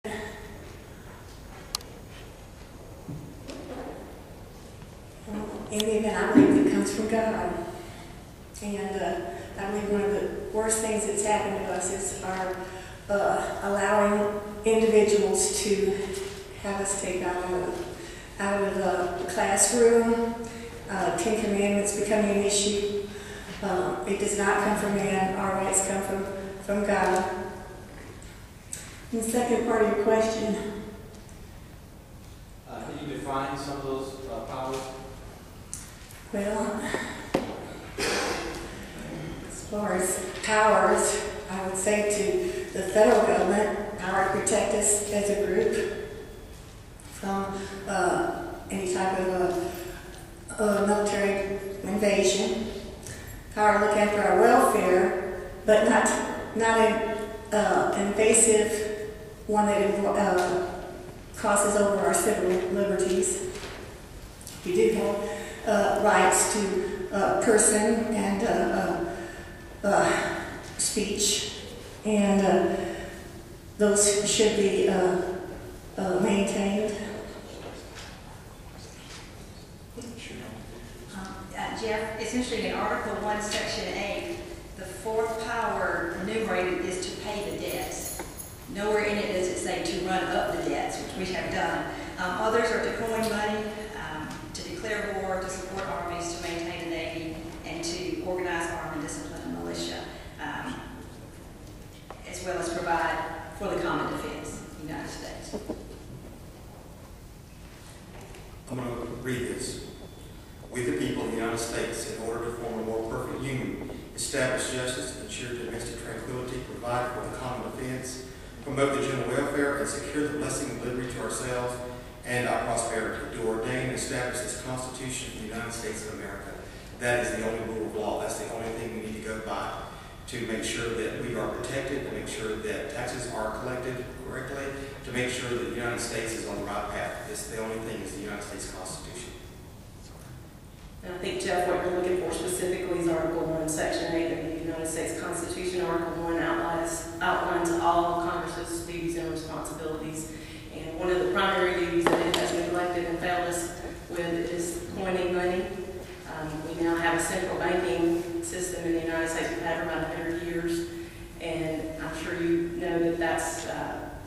In the event, I believe it comes from God. And I believe one of the worst things that's happened to us is our allowing individuals to have us take out of the classroom, Ten Commandments becoming an issue. It does not come from man. Our rights come from God. And the second part of your question. Can you define some of those powers? Well, as far as powers, I would say to the federal government, power to protect us as a group from any type of military invasion, power to look after our welfare, but not an invasive one that crosses over our civil liberties. We do have rights to person and speech, and those should be maintained. Jeff, it's interesting, in Article 1, Section 8, the fourth power enumerated is to pay the debts. Nowhere in it does it say to run up the debts, which we have done. Others are to coin money, to declare war, to support armies, to maintain the Navy, and to organize, arm, and discipline the militia, as well as provide for the common defense of the United States. I'm going to read this. We, the people of the United States, in order to form a more perfect union, establish justice, ensure domestic tranquility, provide for the common defense, promote the general welfare, and secure the blessing and liberty to ourselves and our prosperity. Do ordain and establish this Constitution of the United States of America. That is the only rule of law. That's the only thing we need to go by to make sure that we are protected, to make sure that taxes are collected correctly, to make sure that the United States is on the right path. The only thing is the United States Constitution. And I think, Jeff, what you're looking for specifically is Article 1, Section 8 of the United States Constitution. Article 1 outlines all of Congress's duties and responsibilities. And one of the primary duties that it has neglected and failed us with is coining money. We now have a central banking system in the United States. We've had for about 100 years. And I'm sure you know that that's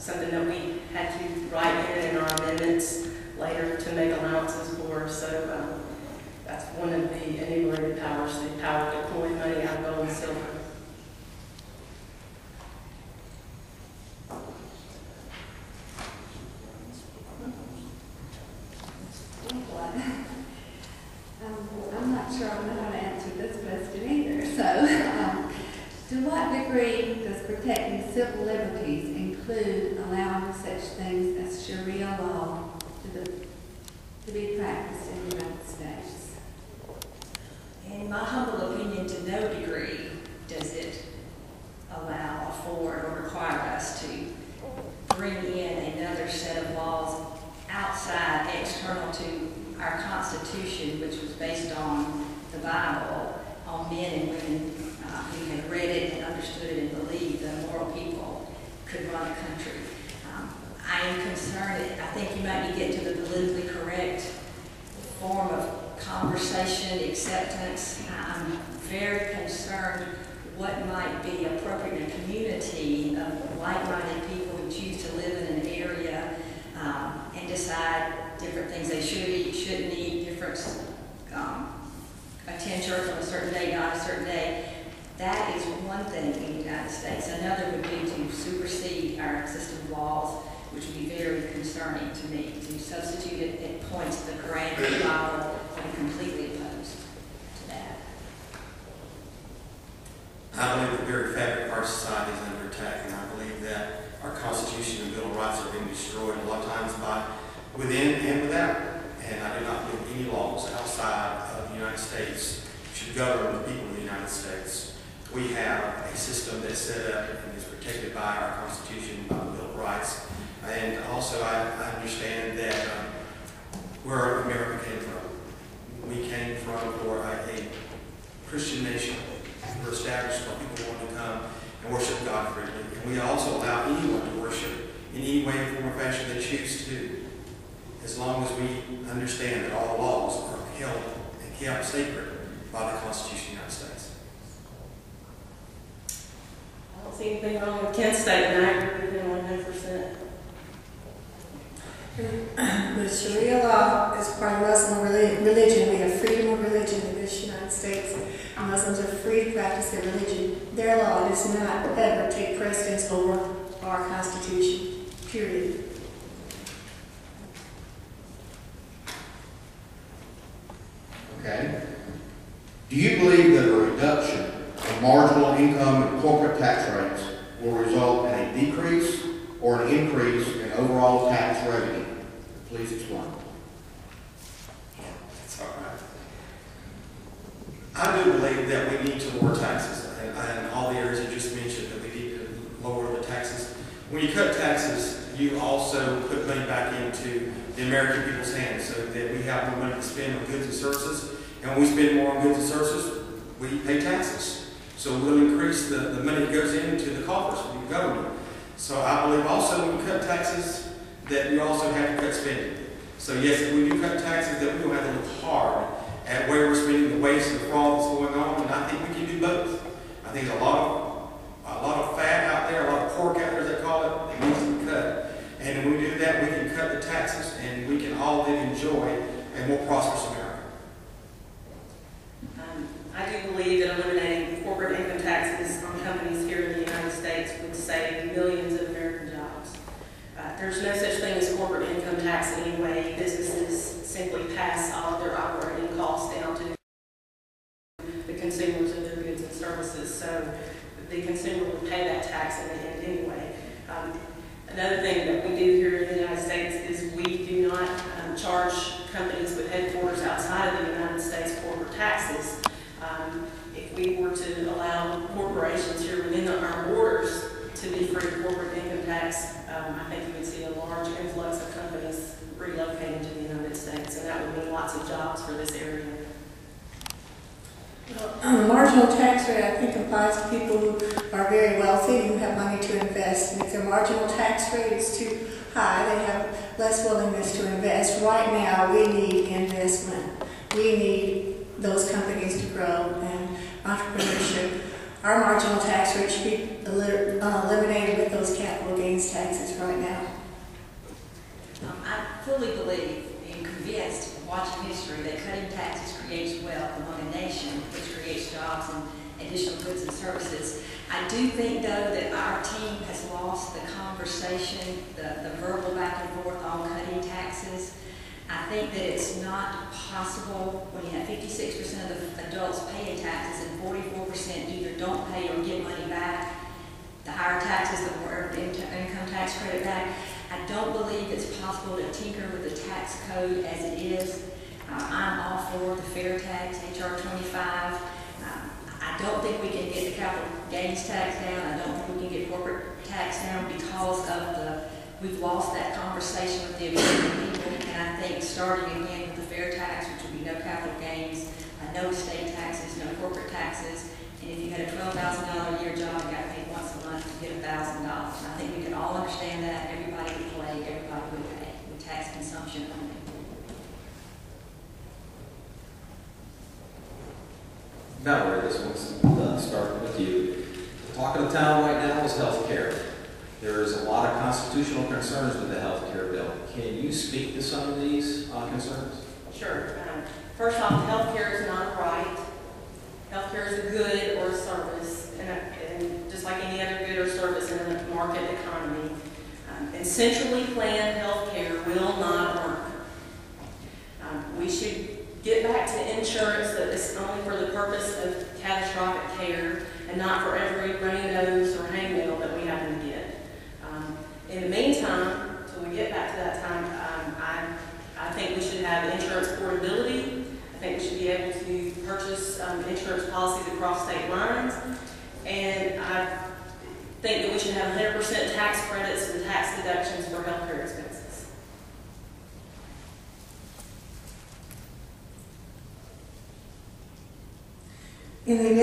something that we had to write in our amendments later to make allowances for. So that's one of the enumerated powers, the power to coin money out of gold and silver. I'm not sure I know how to answer this question either. So, to what degree does protecting civil liberties include allowing such things as Sharia law to be practiced in the United States? In my humble opinion, to no degree does it allow for or require us to bring in another set of laws outside, external to our Constitution, which was based on the Bible, on men and women who had read it and understood it and believed that moral people could run a country. I am concerned, I think you might be getting to the politically correct form of conversation, acceptance. I'm very concerned what might be appropriate in a community of like-minded people who choose to live in an area and decide different things they should eat, shouldn't eat, different attend church on a certain day, not a certain day. That is one thing in the United States. Another would be to supersede our system of laws, which would be very concerning to me. To substitute it at points the Quran and the Bible, I'm completely opposed to that. I believe the very fabric of our society is under attack, and I believe that our Constitution and Bill of Rights are being destroyed a lot of times by within and without. And I do not believe any laws outside of the United States should govern the people of the United States. We have a system that's set up and is protected by our Constitution, by the Bill of Rights. And also I understand that where America came from. We came from a Christian nation. We were established where people wanted to come and worship God freely. And we also allow anyone to worship in any way, form, or fashion they choose to, as long as we understand that all laws are held and kept sacred by the Constitution of the United States. I don't see anything wrong with Kent's statement. I agree with him 100%. The Sharia law is part of Muslim religion. We have freedom of religion in this United States. Muslims are free to practice their religion. Their law does not ever take precedence over our Constitution, period. Okay. Do you believe that a reduction in marginal income and corporate tax rates will result in a decrease or an increase in overall tax revenue? Please explain. That's all right. I do believe that we need to lower taxes, and all the areas you just mentioned, that we need to lower the taxes. When you cut taxes, you also put money back into the American people's hands so that we have more money to spend on goods and services. And when we spend more on goods and services, we pay taxes. So we'll increase the money that goes into the coffers of the government. So I believe also when we cut taxes, that we also have to cut spending. So yes, if we do cut taxes, that we will have to look hard at where we're spending the waste and the fraud that's going on, and I think we can do both. I think there's a lot of fat out there, a lot of pork out there, as they call it, that needs to be cut. And when we do that, we can cut the taxes, and we can all then enjoy a more prosperous America. I do believe that eliminating corporate income taxes on companies here in the United States would save millions of American jobs. There's no such thing as corporate income tax anyway. Businesses simply pass all of their operating costs down to the consumers of their goods and services, so the consumer would pay that tax in the end anyway. Another thing that we do here in the United States is we do not charge companies with headquarters outside of the United States corporate taxes. If we were to allow corporations here within our borders to be free of corporate income tax, I think you would see a large influx of companies relocating to the United States, and that would mean lots of jobs for this area. Well, marginal tax rate, I think, applies to people who are very wealthy, who have money to invest. And if their marginal tax rate is too high, they have less willingness to invest. Right now, we need investment. We need those companies to grow and entrepreneurship. Our marginal tax rate should be eliminated with those capital gains taxes right now. I fully believe and convinced, watching history, that cutting taxes creates wealth among a nation, which creates jobs and additional goods and services. I do think, though, that our team has lost the conversation, the verbal back and forth on cutting taxes. I think that it's not possible when you have 56% of the adults paying taxes and 44% either don't pay or get money back. The higher taxes, the more income tax credit back. I don't believe it's possible to tinker with the tax code as it is. I'm all for the fair tax, HR 25. I don't think we can get the capital gains tax down. I don't think we can get corporate tax down because of we've lost that conversation with the American people. And I think starting again with the fair tax, which would be no capital gains, no estate taxes, no corporate taxes, and if you had a $12,000 a year job, you got paid once a month to get $1,000. And I think we can all understand that. Everybody would play, everybody would pay with tax consumption only. Valerie, this one's starting with you. The talk of the town right now is health care. There's a lot of constitutional concerns with the health care bill. Can you speak to some of these concerns? Sure. First off, health care is not a right. Health care is a good or a service, and just like any other good or service in a market economy. And centrally planned health care will not work. We should get back to insurance that is only for the purpose of catastrophic care and not for every runny nose or hangnail that we happen to get. In the meantime, until we get back to that time, I think we should have insurance portability. I think we should be able to purchase insurance policies across state lines. And I think that we should have 100% tax credits and tax deductions for healthcare expenses. In the